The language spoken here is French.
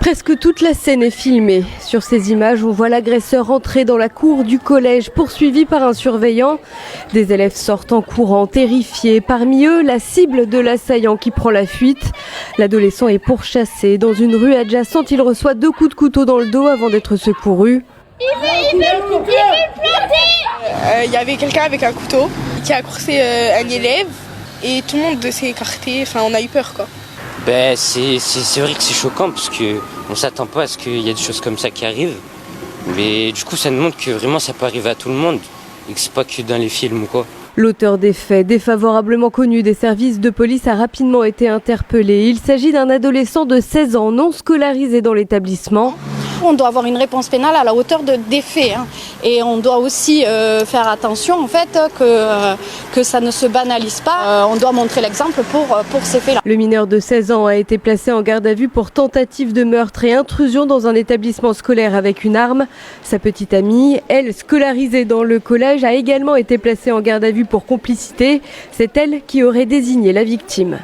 Presque toute la scène est filmée. Sur ces images, on voit l'agresseur entrer dans la cour du collège poursuivi par un surveillant. Des élèves sortent en courant, terrifiés. Parmi eux, la cible de l'assaillant qui prend la fuite. L'adolescent est pourchassé. Dans une rue adjacente, il reçoit 2 coups de couteau dans le dos avant d'être secouru. Il y avait quelqu'un avec un couteau qui a coursé un élève et tout le monde s'est écarté. Enfin, on a eu peur, quoi. C'est vrai que c'est choquant parce qu'on ne s'attend pas à ce qu'il y ait des choses comme ça qui arrivent. Mais du coup, ça nous montre que vraiment ça peut arriver à tout le monde et que c'est pas que dans les films ou quoi. L'auteur des faits, défavorablement connu des services de police, a rapidement été interpellé. Il s'agit d'un adolescent de 16 ans non scolarisé dans l'établissement. On doit avoir une réponse pénale à la hauteur des faits. Et on doit aussi faire attention en fait que ça ne se banalise pas. On doit montrer l'exemple pour ces faits-là. Le mineur de 16 ans a été placé en garde à vue pour tentative de meurtre et intrusion dans un établissement scolaire avec une arme. Sa petite amie, elle, scolarisée dans le collège, a également été placée en garde à vue pour complicité. C'est elle qui aurait désigné la victime.